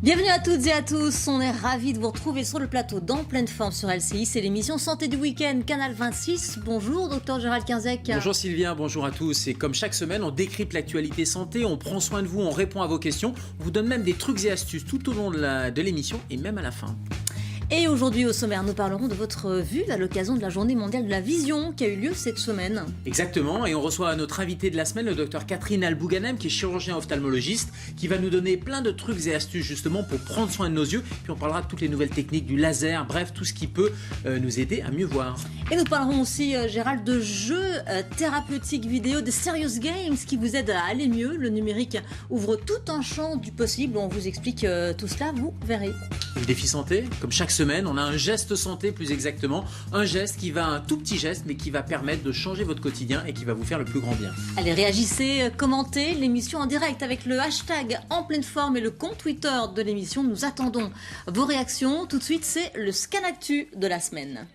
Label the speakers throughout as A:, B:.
A: Bienvenue à toutes et à tous, on est ravis de vous retrouver sur le plateau d'En Pleine Forme sur LCI, c'est l'émission Santé du Week-end, Canal 26. Bonjour Dr Gérald Quinzec.
B: Bonjour Sylvia, bonjour à tous. Et comme chaque semaine, on décrypte l'actualité santé, on prend soin de vous, on répond à vos questions, on vous donne même des trucs et astuces tout au long de l'émission et même à la fin.
A: Et aujourd'hui au sommaire, nous parlerons de votre vue à l'occasion de la Journée mondiale de la vision qui a eu lieu cette semaine.
B: Exactement, et on reçoit notre invité de la semaine, le docteur Catherine Albouganem, qui est chirurgien ophtalmologiste, qui va nous donner plein de trucs et astuces justement pour prendre soin de nos yeux. Puis on parlera de toutes les nouvelles techniques, du laser, bref, tout ce qui peut nous aider à mieux voir.
A: Et nous parlerons aussi, Gérald, de jeux thérapeutiques vidéo, de Serious Games qui vous aident à aller mieux. Le numérique ouvre tout un champ du possible. On vous explique tout cela, vous verrez.
B: Le défi santé, comme chaque semaine, on a un geste santé plus exactement, un geste qui va, un tout petit geste, mais qui va permettre de changer votre quotidien et qui va vous faire le plus grand bien.
A: Allez, réagissez, commentez l'émission en direct avec le hashtag En Pleine Forme et le compte Twitter de l'émission. Nous attendons vos réactions. Tout de suite, c'est le Scan Actu de la semaine.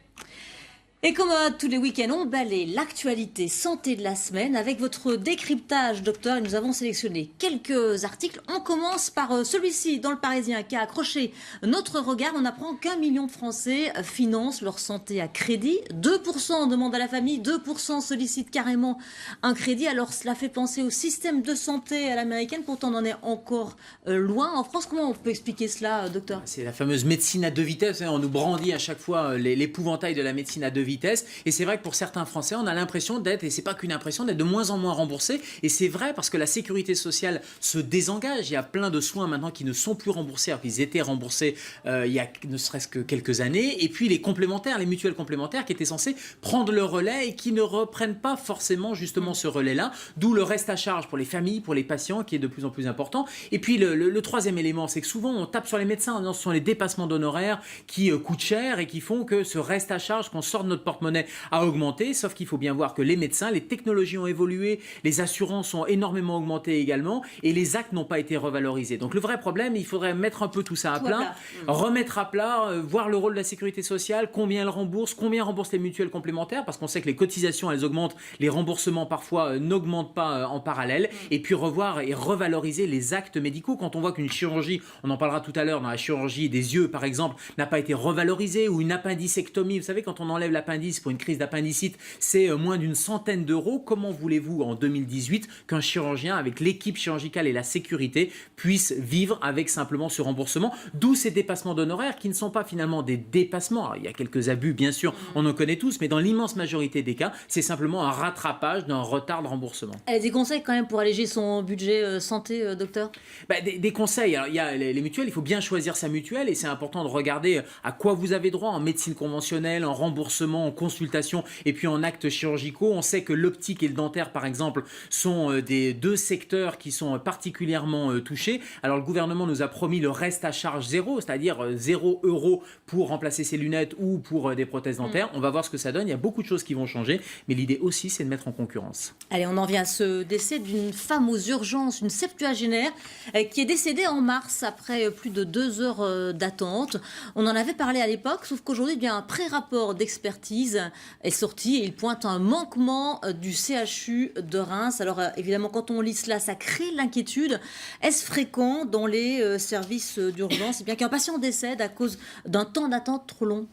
A: Et comme tous les week-ends, on balaye l'actualité santé de la semaine avec votre décryptage, docteur. Nous avons sélectionné quelques articles. On commence par celui-ci dans le Parisien qui a accroché notre regard. On apprend qu'1 million de Français financent leur santé à crédit. 2% demandent à la famille, 2% sollicitent carrément un crédit. Alors cela fait penser au système de santé à l'américaine. Pourtant, on en est encore loin. En France, comment on peut expliquer cela, docteur ?
B: C'est la fameuse médecine à deux vitesses. On nous brandit à chaque fois l'épouvantail de la médecine à deux vitesses. Et c'est vrai que pour certains Français, on a l'impression d'être, et c'est pas qu'une impression, d'être de moins en moins remboursés. Et c'est vrai parce que la sécurité sociale se désengage. Il y a plein de soins maintenant qui ne sont plus remboursés, alors qu'ils étaient remboursés il y a ne serait-ce que quelques années. Et puis les complémentaires, les mutuelles complémentaires qui étaient censées prendre le relais et qui ne reprennent pas forcément justement ce relais-là. D'où le reste à charge pour les familles, pour les patients qui est de plus en plus important. Et puis le troisième élément, c'est que souvent on tape sur les médecins. Ce sont les dépassements d'honoraires qui coûtent cher et qui font que ce reste à charge qu'on sort de notre porte-monnaie a augmenté, sauf qu'il faut bien voir que les médecins, les technologies ont évolué, les assurances ont énormément augmenté également et les actes n'ont pas été revalorisés. Donc le vrai problème, il faudrait mettre un peu tout ça à plat, remettre à plat, voir le rôle de la sécurité sociale, combien elle rembourse, combien remboursent les mutuelles complémentaires, parce qu'on sait que les cotisations elles augmentent, les remboursements parfois n'augmentent pas en parallèle, et puis revoir et revaloriser les actes médicaux. Quand on voit qu'une chirurgie, on en parlera tout à l'heure dans la chirurgie des yeux par exemple, n'a pas été revalorisée, ou une appendicectomie, vous savez quand on enlève l'appendice pour une crise d'appendicite, c'est moins d'une centaine d'euros. Comment voulez-vous en 2018 qu'un chirurgien avec l'équipe chirurgicale et la sécurité puisse vivre avec simplement ce remboursement? D'où ces dépassements d'honoraires qui ne sont pas finalement des dépassements. Alors, il y a quelques abus bien sûr, on en connaît tous, mais dans l'immense majorité des cas, c'est simplement un rattrapage d'un retard de remboursement.
A: Elle a des conseils quand même pour alléger son budget santé, docteur ?
B: Des conseils. Alors, il y a les mutuelles, il faut bien choisir sa mutuelle et c'est important de regarder à quoi vous avez droit en médecine conventionnelle, en remboursement, en consultation et puis en actes chirurgicaux. On sait que l'optique et le dentaire par exemple sont des deux secteurs qui sont particulièrement touchés. Alors le gouvernement nous a promis le reste à charge zéro, c'est-à-dire 0 € pour remplacer ses lunettes ou pour des prothèses dentaires. On va voir ce que ça donne, il y a beaucoup de choses qui vont changer, mais l'idée aussi c'est de mettre en concurrence.
A: Allez, on en vient à ce décès d'une femme aux urgences, une septuagénaire qui est décédée en mars après plus de 2 heures d'attente. On en avait parlé à l'époque, sauf qu'aujourd'hui, bien, un pré-rapport d'expertise est sorti et il pointe un manquement du CHU de Reims. Alors évidemment, quand on lit cela, ça crée l'inquiétude. Est-ce fréquent dans les services d'urgence bien qu'un patient décède à cause d'un temps d'attente trop long ?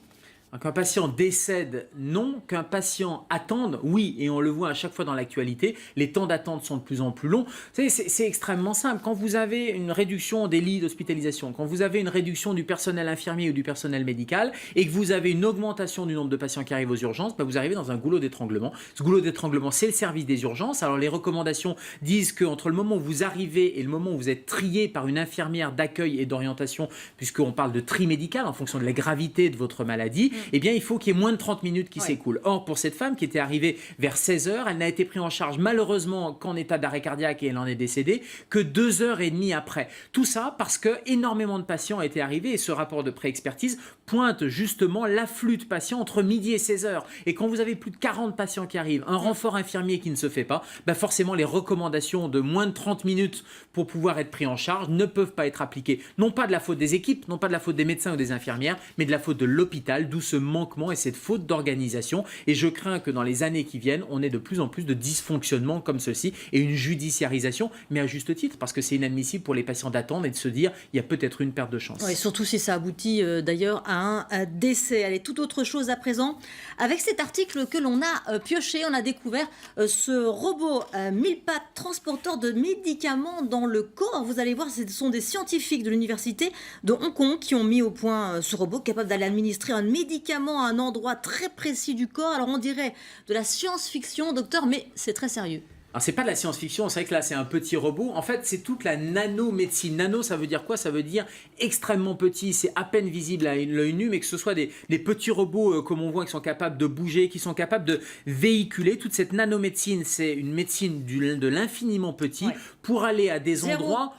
B: Qu'un patient décède, non. Qu'un patient attende, oui. Et on le voit à chaque fois dans l'actualité, les temps d'attente sont de plus en plus longs. C'est extrêmement simple. Quand vous avez une réduction des lits d'hospitalisation, quand vous avez une réduction du personnel infirmier ou du personnel médical, et que vous avez une augmentation du nombre de patients qui arrivent aux urgences, vous arrivez dans un goulot d'étranglement. Ce goulot d'étranglement, c'est le service des urgences. Alors les recommandations disent qu'entre le moment où vous arrivez et le moment où vous êtes trié par une infirmière d'accueil et d'orientation, puisqu'on parle de tri médical en fonction de la gravité de votre maladie, eh bien, il faut qu'il y ait moins de 30 minutes qui s'écoulent. Or, pour cette femme qui était arrivée vers 16 heures, elle n'a été prise en charge malheureusement qu'en état d'arrêt cardiaque et elle en est décédée que 2h30 après. Tout ça parce que énormément de patients étaient arrivés et ce rapport de pré-expertise pointe justement l'afflux de patients entre midi et 16 heures. Et quand vous avez plus de 40 patients qui arrivent, un renfort infirmier qui ne se fait pas, forcément les recommandations de moins de 30 minutes pour pouvoir être pris en charge ne peuvent pas être appliquées. Non pas de la faute des équipes, non pas de la faute des médecins ou des infirmières, mais de la faute de l'hôpital, d'où ce ce manquement et cette faute d'organisation. Et je crains que dans les années qui viennent, on ait de plus en plus de dysfonctionnements comme ceci et une judiciarisation, mais à juste titre, parce que c'est inadmissible pour les patients d'attendre et de se dire il y a peut-être une perte de chance.
A: Oui, surtout si ça aboutit d'ailleurs à un décès. Allez, toute autre chose à présent. Avec cet article que l'on a pioché, on a découvert ce robot 1000 pattes transporteur de médicaments dans le corps. Vous allez voir, ce sont des scientifiques de l'université de Hong Kong qui ont mis au point ce robot capable d'aller administrer un médicament à un endroit très précis du corps. Alors on dirait de la science-fiction, docteur, mais c'est très sérieux.
B: Alors, c'est pas de la science-fiction, c'est vrai que là, c'est un petit robot. En fait, c'est toute la nanomédecine. Nano, ça veut dire quoi? Ça veut dire extrêmement petit. C'est à peine visible à l'œil nu, mais que ce soit des petits robots, comme on voit, qui sont capables de bouger, qui sont capables de véhiculer. Toute cette nanomédecine, c'est une médecine de l'infiniment petit pour aller à des endroits...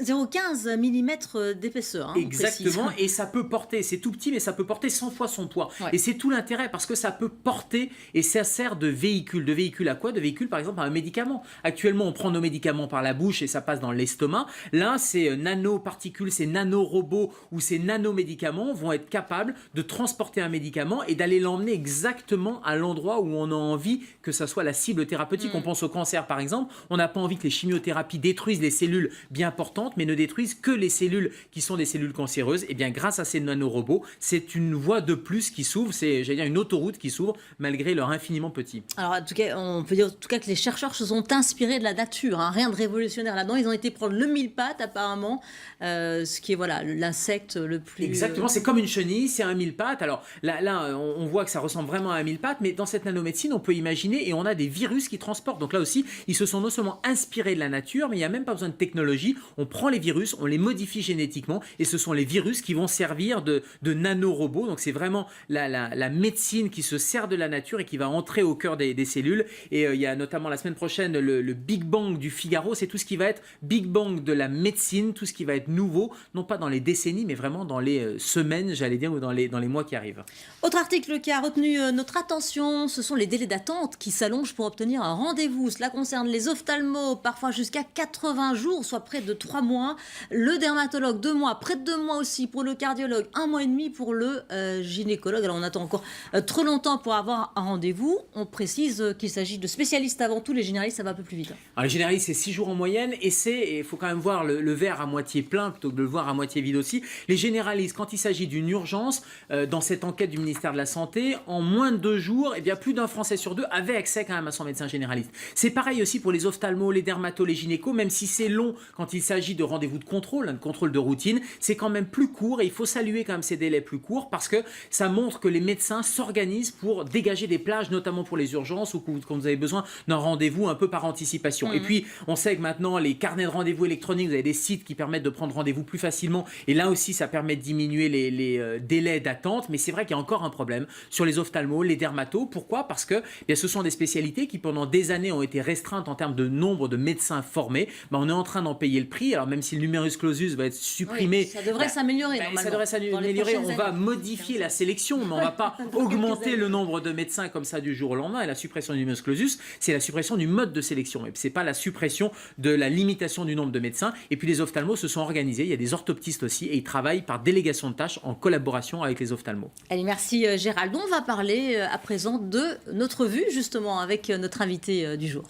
A: 0,15 mm d'épaisseur.
B: Exactement, et ça peut porter, c'est tout petit, mais ça peut porter 100 fois son poids. Et c'est tout l'intérêt, parce que ça peut porter, et ça sert de véhicule. De véhicule à quoi? De véhicule, par exemple, à un médicament. Actuellement, on prend nos médicaments par la bouche et ça passe dans l'estomac. Là, ces nanoparticules, ces nanorobots ou ces nanomédicaments vont être capables de transporter un médicament et d'aller l'emmener exactement à l'endroit où on a envie que ça soit la cible thérapeutique. On pense au cancer, par exemple. On n'a pas envie que les chimiothérapies détruisent les cellules bien portantes, mais ne détruisent que les cellules qui sont des cellules cancéreuses. Et bien, grâce à ces nanorobots, c'est une voie de plus qui s'ouvre. C'est, j'allais dire, une autoroute qui s'ouvre malgré leur infiniment petit.
A: Alors, en tout cas, on peut dire en tout cas que les chercheurs se sont inspirés de la nature, rien de révolutionnaire là-dedans. Ils ont été prendre le mille pattes apparemment, ce qui est voilà l'insecte le plus...
B: Exactement, c'est comme une chenille, c'est un mille pattes. Alors là, on voit que ça ressemble vraiment à un mille pattes, mais dans cette nanomédecine, on peut imaginer, et on a des virus qui transportent. Donc là aussi, ils se sont non seulement inspirés de la nature, mais il n'y a même pas besoin de technologie. On prend les virus, on les modifie génétiquement, et ce sont les virus qui vont servir de nanorobots. Donc c'est vraiment la médecine qui se sert de la nature et qui va entrer au cœur des cellules. Et il y a notamment la semaine prochaine le Big Bang du Figaro, c'est tout ce qui va être Big Bang de la médecine, tout ce qui va être nouveau, non pas dans les décennies, mais vraiment dans les semaines, j'allais dire, ou dans les mois qui arrivent.
A: Autre article qui a retenu notre attention, ce sont les délais d'attente qui s'allongent pour obtenir un rendez-vous. Cela concerne les ophtalmos, parfois jusqu'à 80 jours, soit près de 3 mois. Le dermatologue, 2 mois, près de 2 mois aussi pour le cardiologue, 1 mois et demi pour le gynécologue. Alors on attend encore trop longtemps pour avoir un rendez-vous. On précise qu'il s'agit de spécialistes avant tout, les généralistes ça va un peu plus vite.
B: Alors, les généralistes, c'est 6 jours en moyenne, et il faut quand même voir le verre à moitié plein plutôt que de le voir à moitié vide aussi. Les généralistes, quand il s'agit d'une urgence, dans cette enquête du ministère de la Santé, en moins de 2 jours, eh bien, plus d'un Français sur 2 avait accès quand même à son médecin généraliste. C'est pareil aussi pour les ophtalmos, les dermatos, les gynécos, même si c'est long quand il s'agit de rendez-vous de contrôle de routine, c'est quand même plus court, et il faut saluer quand même ces délais plus courts, parce que ça montre que les médecins s'organisent pour dégager des plages, notamment pour les urgences, ou quand vous avez besoin d'un rendez-vous un peu par anticipation. Et puis, on sait que maintenant, les carnets de rendez-vous électroniques, vous avez des sites qui permettent de prendre rendez-vous plus facilement. Et là aussi, ça permet de diminuer les délais d'attente. Mais c'est vrai qu'il y a encore un problème sur les ophtalmos, les dermatos. Pourquoi? Parce que bien, ce sont des spécialités qui, pendant des années, ont été restreintes en termes de nombre de médecins formés. Ben, on est en train d'en payer le prix. Alors, même si le numerus clausus va être supprimé...
A: Oui, ça devrait s'améliorer, normalement.
B: Ça devrait s'améliorer. On va modifier la sélection, mais on ne va pas augmenter le nombre de médecins comme ça du jour au lendemain. Et la suppression du numerus clausus, c'est la suppression du mode de sélection. Et c'est pas la suppression de la limitation du nombre de médecins. Et puis les ophtalmos se sont organisés, il y a des orthoptistes aussi, et ils travaillent par délégation de tâches en collaboration avec les ophtalmos.
A: Allez, merci Gérald. On va parler à présent de notre vue justement avec notre invité du jour.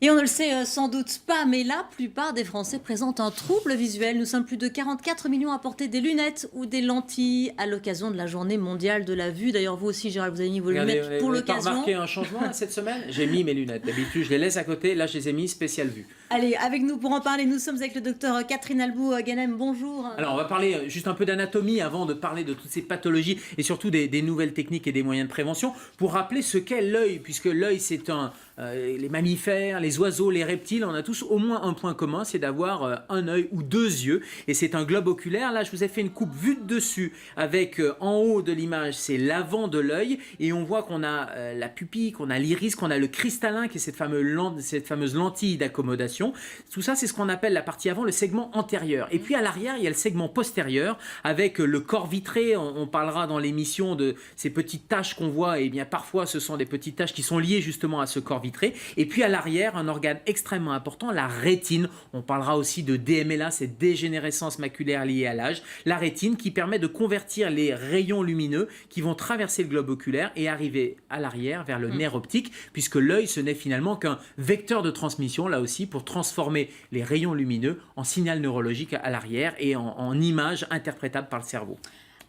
A: Et on ne le sait sans doute pas, mais la plupart des Français présentent un trouble visuel. Nous sommes plus de 44 millions à porter des lunettes ou des lentilles à l'occasion de la journée mondiale de la vue. D'ailleurs, vous aussi, Gérald, vous avez mis vos lunettes pour l'occasion.
B: Vous avez remarqué un changement là, cette semaine? J'ai mis mes lunettes. D'habitude, je les laisse à côté. Là, je les ai mis spécial vue.
A: Allez, avec nous pour en parler, nous sommes avec le docteur Catherine Albou-Ganem. Bonjour.
B: Alors, on va parler juste un peu d'anatomie avant de parler de toutes ces pathologies et surtout des nouvelles techniques et des moyens de prévention pour rappeler ce qu'est l'œil, puisque l'œil, c'est les mammifères, les oiseaux, les reptiles, on a tous au moins un point commun, c'est d'avoir un œil ou 2 yeux, et c'est un globe oculaire. Là, je vous ai fait une coupe vue de dessus avec en haut de l'image, c'est l'avant de l'œil, et on voit qu'on a la pupille, qu'on a l'iris, qu'on a le cristallin, qui est cette fameuse lentille d'accommodation. d'articulation. Tout ça, c'est ce qu'on appelle la partie avant, le segment antérieur. Et puis à l'arrière, il y a le segment postérieur avec le corps vitré. On parlera dans l'émission de ces petites taches qu'on voit. Et bien parfois, ce sont des petites taches qui sont liées justement à ce corps vitré. Et puis à l'arrière, un organe extrêmement important, la rétine. On parlera aussi de DMLA, c'est dégénérescence maculaire liée à l'âge. La rétine qui permet de convertir les rayons lumineux qui vont traverser le globe oculaire et arriver à l'arrière vers le nerf optique, puisque l'œil, ce n'est finalement qu'un vecteur de transmission, là aussi, pour transformer les rayons lumineux en signal neurologique à l'arrière et en image interprétable par le cerveau.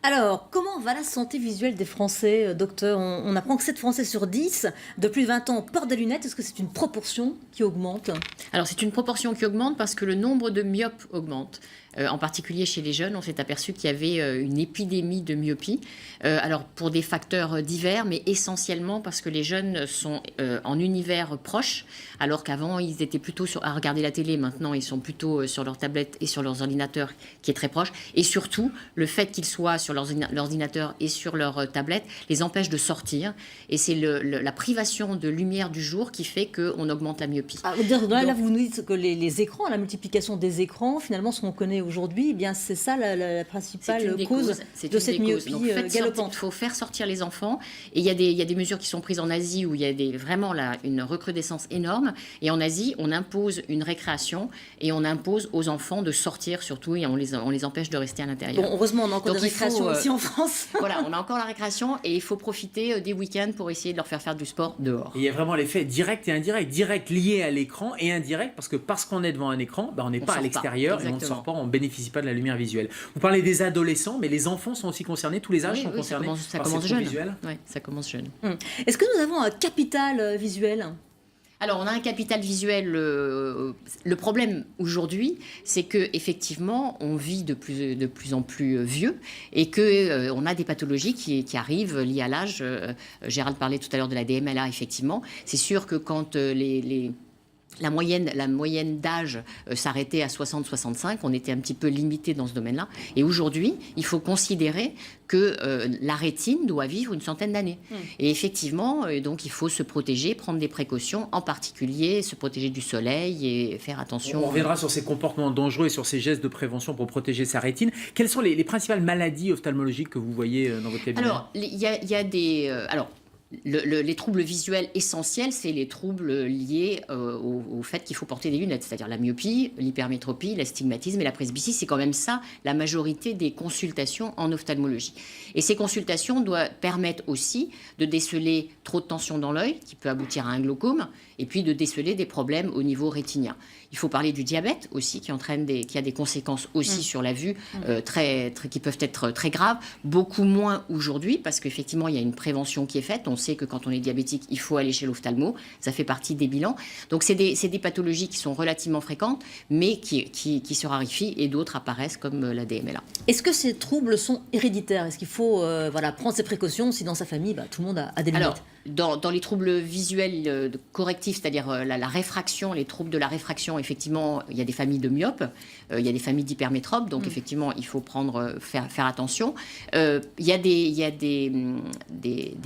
A: Alors, comment va la santé visuelle des Français, docteur? On apprend que 7 Français sur 10 de plus de 20 ans portent des lunettes. Est-ce que c'est une proportion qui augmente?
C: Alors, c'est une proportion qui augmente parce que le nombre de myopes augmente. En particulier chez les jeunes, on s'est aperçu qu'il y avait une épidémie de myopie. Alors, pour des facteurs divers, mais essentiellement parce que les jeunes sont en univers proche, alors qu'avant, ils étaient plutôt à regarder la télé. Maintenant, ils sont plutôt sur leur tablette et sur leurs ordinateurs, qui est très proche. Et surtout, le fait qu'ils soient sur leurs ordinateurs et sur leur tablette les empêche de sortir. Et c'est la privation de lumière du jour qui fait qu'on augmente la myopie.
A: Là, vous nous dites que les écrans, la multiplication des écrans, finalement, ce qu'on connaît aujourd'hui, eh bien, c'est ça la principale cause de cette myopie galopante.
C: Il faut faire sortir les enfants. Et il y a des mesures qui sont prises en Asie où il y a vraiment une recrudescence énorme. Et en Asie, on impose une récréation et on impose aux enfants de sortir surtout et on les empêche de rester à l'intérieur.
A: Bon, heureusement, on a encore des récréations aussi en France.
C: Voilà, on a encore la récréation et il faut profiter des week-ends pour essayer de leur faire du sport dehors.
B: Et il y a vraiment l'effet direct et indirect. Direct lié à l'écran et indirect parce qu'on est devant un écran, on n'est pas à l'extérieur et on ne sort pas, on ne bénéficie pas de la lumière visuelle. Vous parlez des adolescents, mais les enfants sont aussi concernés, tous les âges sont concernés
C: ça
B: par
C: commence
B: ces troubles visuels.
C: Oui, ça commence jeune.
A: Est-ce que nous avons un capital visuel ?
C: Alors, on a un capital visuel. Le problème aujourd'hui, c'est que effectivement, on vit de plus en plus vieux et que on a des pathologies qui arrivent liées à l'âge. Gérald parlait tout à l'heure de la DMLA, effectivement. C'est sûr que quand la moyenne d'âge s'arrêtait à 60-65, on était un petit peu limité dans ce domaine-là. Et aujourd'hui, il faut considérer que la rétine doit vivre une centaine d'années. Et effectivement, donc il faut se protéger, prendre des précautions, en particulier se protéger du soleil et faire attention.
B: On reviendra sur ces comportements dangereux et sur ces gestes de prévention pour protéger sa rétine. Quelles sont les principales maladies ophtalmologiques que vous voyez dans votre cabinet?
C: Alors, il y a des... les troubles visuels essentiels, c'est les troubles liés au fait qu'il faut porter des lunettes, c'est-à-dire la myopie, l'hypermétropie, l'astigmatisme et la presbytie. C'est quand même ça la majorité des consultations en ophtalmologie. Et ces consultations doivent permettre aussi de déceler trop de tension dans l'œil, qui peut aboutir à un glaucome, et puis de déceler des problèmes au niveau rétinien. Il faut parler du diabète aussi, qui a des conséquences aussi sur la vue, qui peuvent être très graves, beaucoup moins aujourd'hui, parce qu'effectivement, il y a une prévention qui est faite. On sait que quand on est diabétique, il faut aller chez l'ophtalmo. Ça fait partie des bilans. Donc, c'est des pathologies qui sont relativement fréquentes, mais qui se raréfient, et d'autres apparaissent comme la DMLA.
A: Est-ce que ces troubles sont héréditaires? Est-ce qu'il faut prendre ses précautions si dans sa famille, tout le monde a des lunettes?
C: Dans les troubles visuels correctifs, c'est-à-dire la réfraction, les troubles de la réfraction, effectivement, il y a des familles de myopes, il y a des familles d'hypermétropes, donc effectivement, il faut faire attention. Il y a des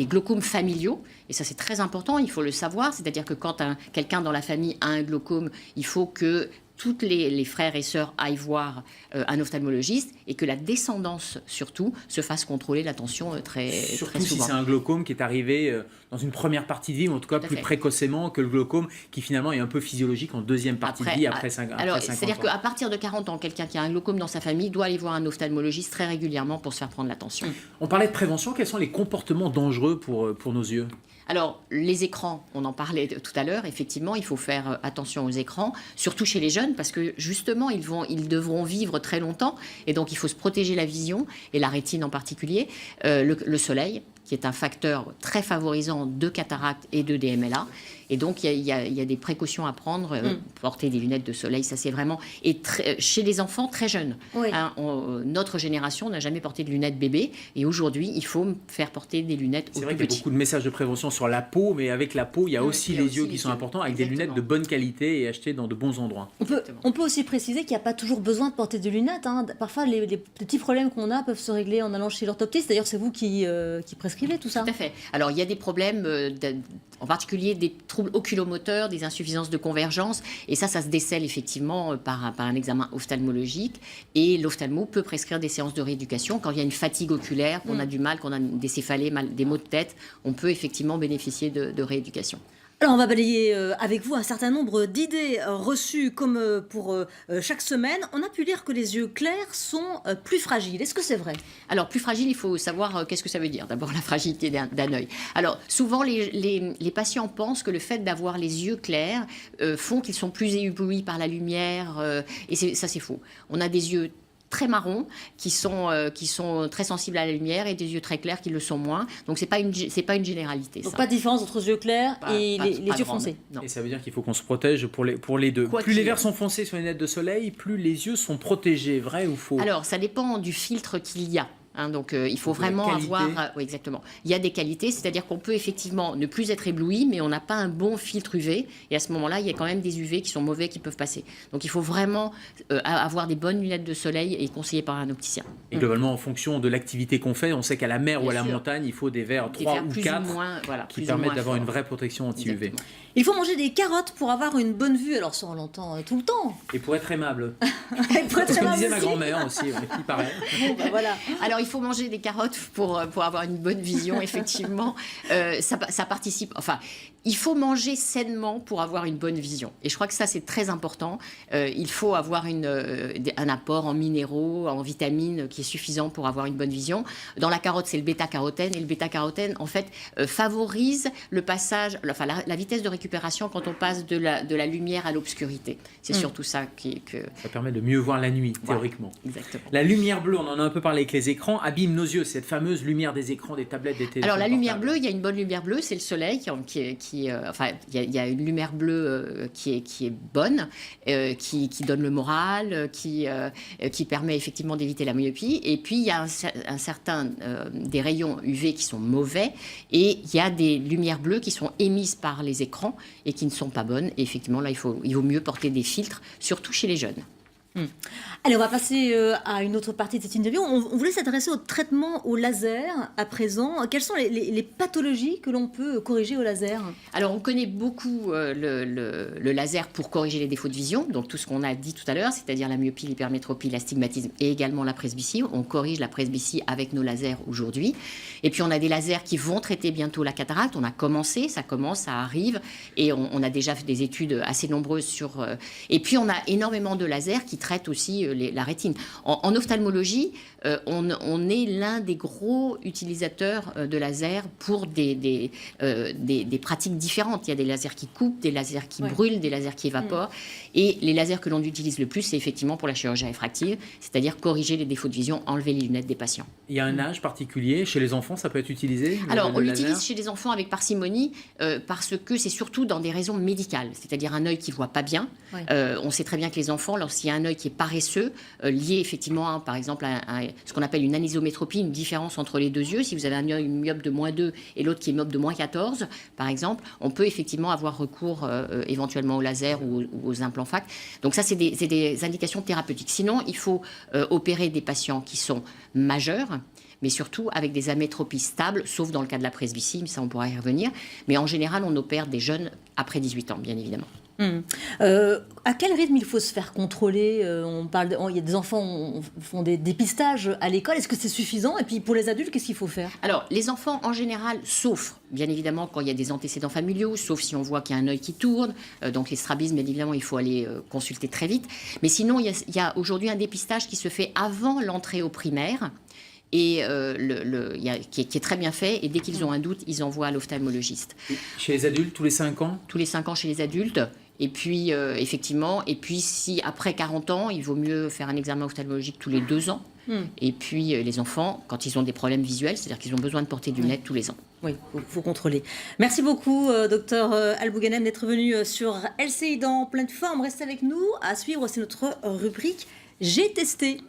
C: glaucomes familiaux, et ça c'est très important, il faut le savoir, c'est-à-dire que quand quelqu'un dans la famille a un glaucome, il faut que toutes les frères et sœurs aillent voir un ophtalmologiste et que la descendance, surtout, se fasse contrôler l'attention très souvent.
B: Surtout si c'est un glaucome qui est arrivé dans une première partie de vie, ou en tout cas plus précocement que le glaucome qui finalement est un peu physiologique en deuxième partie de vie après 50 ans.
C: C'est-à-dire qu'à partir de 40 ans, quelqu'un qui a un glaucome dans sa famille doit aller voir un ophtalmologiste très régulièrement pour se faire prendre l'attention.
B: On parlait de prévention, quels sont les comportements dangereux pour nos yeux ?
C: Alors, les écrans, on en parlait tout à l'heure, effectivement, il faut faire attention aux écrans, surtout chez les jeunes, parce que justement, ils devront vivre très longtemps, et donc il faut se protéger la vision, et la rétine en particulier, le soleil, qui est un facteur très favorisant de cataracte et de DMLA. Et donc, il y a des précautions à prendre. Porter des lunettes de soleil, ça c'est vraiment... Et chez les enfants très jeunes. Oui. Notre génération n'a jamais porté de lunettes bébé. Et aujourd'hui, il faut faire porter des lunettes aux plus petits.
B: C'est vrai qu'il y a beaucoup de messages de prévention sur la peau, mais avec la peau, il y a aussi les yeux qui sont importants, avec des lunettes de bonne qualité et achetées dans de bons endroits.
A: On peut aussi préciser qu'il n'y a pas toujours besoin de porter des lunettes. Parfois, les petits problèmes qu'on a peuvent se régler en allant chez l'orthoptiste. D'ailleurs, c'est vous qui prescrivez tout ça.
C: Tout à fait. Alors, il y a des problèmes, en particulier des troubles troubles oculomoteurs, des insuffisances de convergence. Et ça se décèle effectivement par un examen ophtalmologique. Et l'ophtalmo peut prescrire des séances de rééducation. Quand il y a une fatigue oculaire, qu'on a du mal, qu'on a des céphalées, des maux de tête, on peut effectivement bénéficier de rééducation.
A: Alors on va balayer avec vous un certain nombre d'idées reçues comme pour chaque semaine. On a pu lire que les yeux clairs sont plus fragiles. Est-ce que c'est vrai?
C: Alors plus fragile, il faut savoir qu'est-ce que ça veut dire. D'abord la fragilité d'un œil. Alors souvent les patients pensent que le fait d'avoir les yeux clairs font qu'ils sont plus éblouis par la lumière et ça c'est faux. On a des yeux très marrons qui sont très sensibles à la lumière et des yeux très clairs qui le sont moins. Donc c'est pas une généralité.
A: Donc
C: ça.
A: Pas de différence entre yeux clairs et les yeux foncés.
B: Et ça veut dire qu'il faut qu'on se protège pour les deux. Plus les verres sont foncés sur les lunettes de soleil, plus les yeux sont protégés. Vrai ou faux?
C: Alors ça dépend du filtre qu'il y a. Donc il faut vraiment avoir... oui, exactement. Il y a des qualités, c'est-à-dire qu'on peut effectivement ne plus être ébloui, mais on n'a pas un bon filtre UV. Et à ce moment-là, il y a quand même des UV qui sont mauvais, qui peuvent passer. Donc il faut vraiment avoir des bonnes lunettes de soleil et conseillées par un opticien.
B: Et globalement, en fonction de l'activité qu'on fait, on sait qu'à la mer ou à la montagne, il faut des verres 3 ou 4 qui permettent d'avoir une vraie protection anti-UV.
A: Il faut manger des carottes pour avoir une bonne vue. Alors ça, on l'entend tout le temps.
B: Et pour être aimable.
A: Et pour être aimable
B: disait
A: aussi.
B: ma grand-mère aussi, il paraît.
A: Bon, ben voilà.
C: Alors il faut manger des carottes pour avoir une bonne vision, effectivement. Ça participe... Enfin, il faut manger sainement pour avoir une bonne vision. Et je crois que ça, c'est très important. Il faut avoir un apport en minéraux, en vitamines qui est suffisant pour avoir une bonne vision. Dans la carotte, c'est le bêta-carotène. Et le bêta-carotène, en fait, favorise le passage, enfin, la vitesse de récupération quand on passe de la lumière à l'obscurité. C'est surtout ça
B: Ça permet de mieux voir la nuit, théoriquement.
C: Exactement.
B: La lumière bleue, on en a un peu parlé avec les écrans, abîme nos yeux. Cette fameuse lumière des écrans, des tablettes, des téléphones.
C: Alors la lumière
B: portables.
C: bleue, il y a une bonne lumière bleue, c'est le soleil enfin, il y a une lumière bleue qui est bonne, qui donne le moral, qui permet effectivement d'éviter la myopie. Et puis, il y a un certain des rayons UV qui sont mauvais et il y a des lumières bleues qui sont émises par les écrans et qui ne sont pas bonnes. Et effectivement, là, il vaut mieux porter des filtres, surtout chez les jeunes.
A: Allez, on va passer à une autre partie de cette interview. On voulait s'intéresser au traitement au laser à présent. Quelles sont les pathologies que l'on peut corriger au laser?
C: Alors, on connaît beaucoup le laser pour corriger les défauts de vision, donc tout ce qu'on a dit tout à l'heure, c'est-à-dire la myopie, l'hypermétropie, l'astigmatisme et également la presbytie. On corrige la presbytie avec nos lasers aujourd'hui. Et puis, on a des lasers qui vont traiter bientôt la cataracte. On a commencé, ça commence, ça arrive. Et on a déjà fait des études assez nombreuses sur... Et puis, on a énormément de lasers qui traitent aussi la rétine. En ophtalmologie, on est l'un des gros utilisateurs de lasers pour des pratiques différentes. Il y a des lasers qui coupent, des lasers qui brûlent, des lasers qui évaporent. Et les lasers que l'on utilise le plus, c'est effectivement pour la chirurgie réfractive, c'est-à-dire corriger les défauts de vision, enlever les lunettes des patients.
B: Il y a un âge particulier chez les enfants, ça peut être utilisé?
C: Alors, on l'utilise chez les enfants avec parcimonie parce que c'est surtout dans des raisons médicales, c'est-à-dire un œil qui ne voit pas bien. On sait très bien que les enfants, lorsqu'il y a un œil qui est paresseux, lié effectivement, par exemple, à ce qu'on appelle une anisométropie, une différence entre les deux yeux. Si vous avez un œil myope de -2 et l'autre qui est myope de -14, par exemple, on peut effectivement avoir recours éventuellement au laser ou aux implants FAC. Donc ça, c'est des indications thérapeutiques. Sinon, il faut opérer des patients qui sont majeurs, mais surtout avec des amétropies stables, sauf dans le cas de la presbytie, mais ça on pourra y revenir. Mais en général, on opère des jeunes après 18 ans, bien évidemment.
A: À quel rythme il faut se faire contrôler? Il y a des enfants qui font des dépistages à l'école. Est-ce que c'est suffisant? Et puis pour les adultes, qu'est-ce qu'il faut faire?
C: Alors, les enfants, en général, sauf, bien évidemment, quand il y a des antécédents familiaux, sauf si on voit qu'il y a un œil qui tourne. Donc les strabismes, bien évidemment, il faut aller consulter très vite. Mais sinon, il y a aujourd'hui un dépistage qui se fait avant l'entrée au primaire. Et qui est très bien fait. Et dès qu'ils ont un doute, ils envoient à l'ophtalmologiste.
B: Chez les adultes, tous les 5 ans?
C: Tous les 5 ans chez les adultes. Et puis, effectivement, si après 40 ans, il vaut mieux faire un examen ophtalmologique tous les 2 ans. Et puis, les enfants, quand ils ont des problèmes visuels, c'est-à-dire qu'ils ont besoin de porter des lunettes tous les ans.
A: Oui, il faut contrôler. Merci beaucoup, docteur Al-Bouganem, d'être venu sur LCI dans pleine forme. Restez avec nous. À suivre, c'est notre rubrique J'ai testé.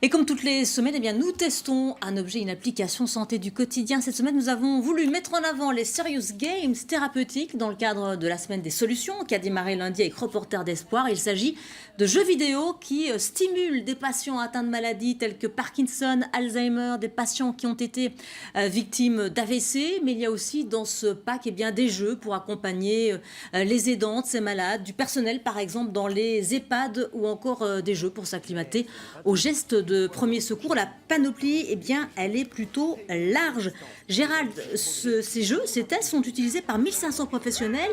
A: Et comme toutes les semaines, eh bien, nous testons un objet, une application santé du quotidien. Cette semaine, nous avons voulu mettre en avant les Serious Games thérapeutiques dans le cadre de la semaine des solutions qui a démarré lundi avec Reporters d'Espoir. Il s'agit de jeux vidéo qui stimulent des patients atteints de maladies telles que Parkinson, Alzheimer, des patients qui ont été victimes d'AVC. Mais il y a aussi dans ce pack des jeux pour accompagner les aidants de ces malades, du personnel par exemple dans les EHPAD ou encore des jeux pour s'acclimater aux gestes de premier secours. La panoplie, elle est plutôt large. Gérald, ces jeux, ces tests sont utilisés par 1500 professionnels,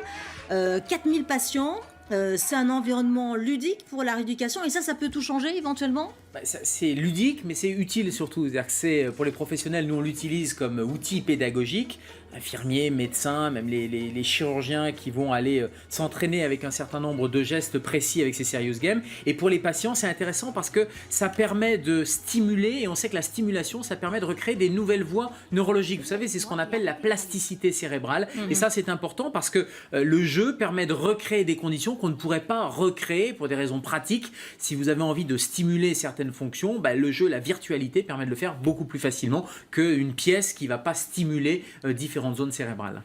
A: 4000 patients. C'est un environnement ludique pour la rééducation et ça peut tout changer éventuellement ?
B: C'est ludique, mais c'est utile surtout. C'est-à-dire que c'est, pour les professionnels, nous on l'utilise comme outil pédagogique. Infirmiers, médecins, même les chirurgiens qui vont aller s'entraîner avec un certain nombre de gestes précis avec ces Serious Games. Et pour les patients, c'est intéressant parce que ça permet de stimuler, et on sait que la stimulation, ça permet de recréer des nouvelles voies neurologiques. Vous savez, c'est ce qu'on appelle la plasticité cérébrale. Et ça, c'est important parce que le jeu permet de recréer des conditions qu'on ne pourrait pas recréer pour des raisons pratiques. Si vous avez envie de stimuler certaines fonctions, le jeu, la virtualité permet de le faire beaucoup plus facilement qu'une pièce qui ne va pas stimuler différentes zones cérébrales.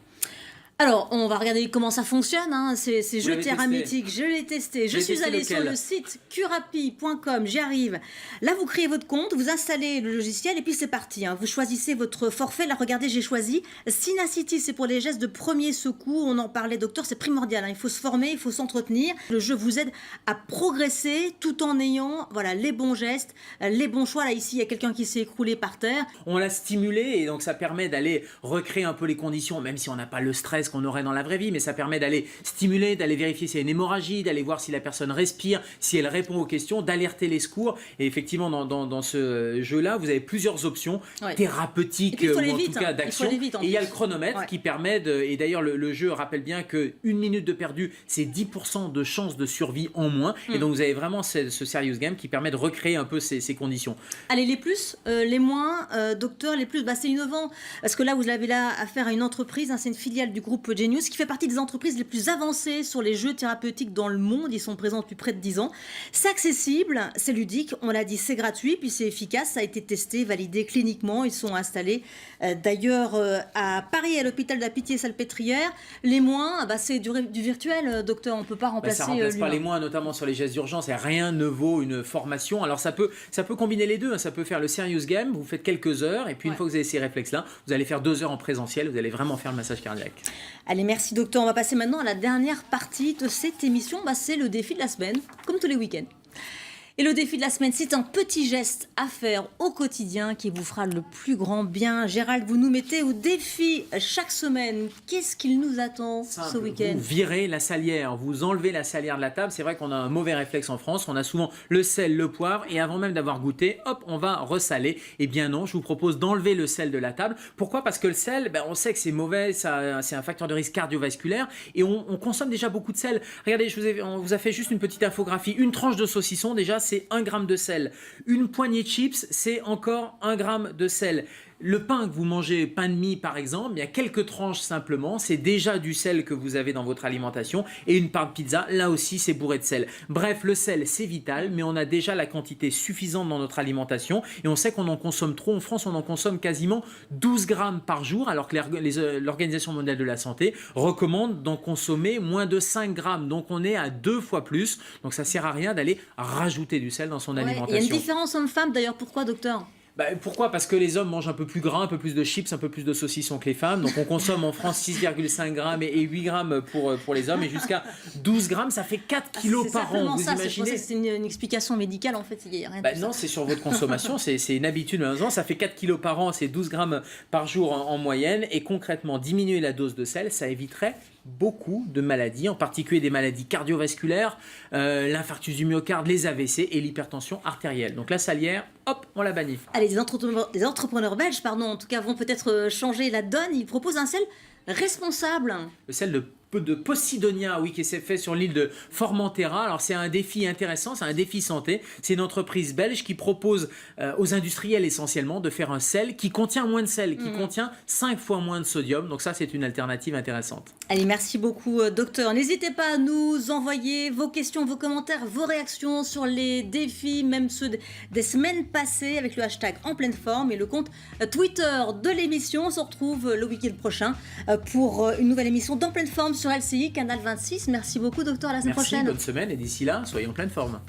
A: Alors, on va regarder comment ça fonctionne, ces jeux thérapeutiques. Je l'ai testé. Je suis allée sur le site curapi.com, j'y arrive. Là, vous créez votre compte, vous installez le logiciel et puis c'est parti. Vous choisissez votre forfait. Là, regardez, j'ai choisi Synacity, c'est pour les gestes de premier secours. On en parlait, docteur, c'est primordial. Il faut se former, il faut s'entretenir. Le jeu vous aide à progresser tout en ayant les bons gestes, les bons choix. Là, ici, il y a quelqu'un qui s'est écroulé par terre.
B: On l'a stimulé et donc ça permet d'aller recréer un peu les conditions, même si on n'a pas le stress qu'on aurait dans la vraie vie, mais ça permet d'aller stimuler, d'aller vérifier s'il y a une hémorragie, d'aller voir si la personne respire, si elle répond aux questions, d'alerter les secours. Et effectivement, dans ce jeu-là, vous avez plusieurs options thérapeutiques ou en tout cas d'action. Et il y a le chronomètre qui permet et d'ailleurs le jeu rappelle bien que 1 minute de perdu, c'est 10% de chance de survie en moins. Et donc vous avez vraiment ce Serious Game qui permet de recréer un peu ces conditions.
A: Allez, les plus, les moins, docteur, les plus, c'est innovant. Parce que là, vous avez affaire à une entreprise, c'est une filiale du groupe Genius, qui fait partie des entreprises les plus avancées sur les jeux thérapeutiques dans le monde. Ils sont présents depuis près de 10 ans. C'est accessible, c'est ludique, on l'a dit, c'est gratuit, puis c'est efficace. Ça a été testé, validé cliniquement. Ils sont installés d'ailleurs à Paris, à l'hôpital de la Pitié-Salpêtrière. Les moins, c'est du virtuel, docteur. On ne peut pas remplacer
B: ça ne remplace
A: l'humain.
B: pas les moins, notamment sur les gestes d'urgence. Et rien ne vaut une formation. Alors ça peut combiner les deux. Ça peut faire le Serious Game, vous faites quelques heures, et puis une fois que vous avez ces réflexes-là, vous allez faire 2 heures en présentiel, vous allez vraiment faire le massage cardiaque.
A: Allez, merci docteur. On va passer maintenant à la dernière partie de cette émission. C'est le défi de la semaine, comme tous les week-ends. Et le défi de la semaine, c'est un petit geste à faire au quotidien qui vous fera le plus grand bien. Gérald, vous nous mettez au défi chaque semaine. Qu'est-ce qu'il nous attend ce week-end ?
B: Vous virez la salière, vous enlevez la salière de la table. C'est vrai qu'on a un mauvais réflexe en France. On a souvent le sel, le poivre et avant même d'avoir goûté, hop, on va ressaler. Eh bien non, je vous propose d'enlever le sel de la table. Pourquoi ? Parce que le sel, on sait que c'est mauvais, c'est un facteur de risque cardiovasculaire et on consomme déjà beaucoup de sel. Regardez, on vous a fait juste une petite infographie. Une tranche de saucisson, déjà, c'est 1 gramme de sel. Une poignée de chips, c'est encore 1 gramme de sel. Le pain que vous mangez, pain de mie par exemple, il y a quelques tranches simplement, c'est déjà du sel que vous avez dans votre alimentation. Et une part de pizza, là aussi c'est bourré de sel. Bref, le sel c'est vital, mais on a déjà la quantité suffisante dans notre alimentation. Et on sait qu'on en consomme trop. En France, on en consomme quasiment 12 grammes par jour, alors que l'Organisation mondiale de la santé recommande d'en consommer moins de 5 grammes. Donc on est à 2 fois plus. Donc ça ne sert à rien d'aller rajouter du sel dans son alimentation.
A: Il y a une différence homme-femme d'ailleurs. Pourquoi, docteur ?
B: Pourquoi ? Parce que les hommes mangent un peu plus gras, un peu plus de chips, un peu plus de saucissons que les femmes. Donc on consomme en France 6,5 grammes et 8 grammes pour les hommes. Et jusqu'à 12 grammes, ça fait 4 kilos par an. Vous imaginez ?
A: C'est une explication médicale en fait. Il y a rien
B: non, c'est sur votre consommation. C'est une habitude. Ça fait 4 kilos par an, c'est 12 grammes par jour en moyenne. Et concrètement, diminuer la dose de sel, ça éviterait beaucoup de maladies, en particulier des maladies cardiovasculaires, l'infarctus du myocarde, les AVC et l'hypertension artérielle. Donc la salière, hop, on la bannit.
A: Allez, les entrepreneurs belges, en tout cas, vont peut-être changer la donne. Ils proposent un sel responsable.
B: Le sel de de Posidonia, oui, qui s'est fait sur l'île de Formentera. Alors c'est un défi intéressant, c'est un défi santé. C'est une entreprise belge qui propose aux industriels essentiellement de faire un sel qui contient moins de sel, qui contient 5 fois moins de sodium. Donc ça, c'est une alternative intéressante.
A: Allez, merci beaucoup, docteur. N'hésitez pas à nous envoyer vos questions, vos commentaires, vos réactions sur les défis, même ceux des semaines passées, avec le hashtag En Pleine Forme et le compte Twitter de l'émission. On se retrouve le week-end prochain pour une nouvelle émission d'En Pleine Forme sur LCI, Canal 26. Merci beaucoup, docteur. À la semaine prochaine.
B: Bonne semaine et d'ici là, soyez en pleine forme.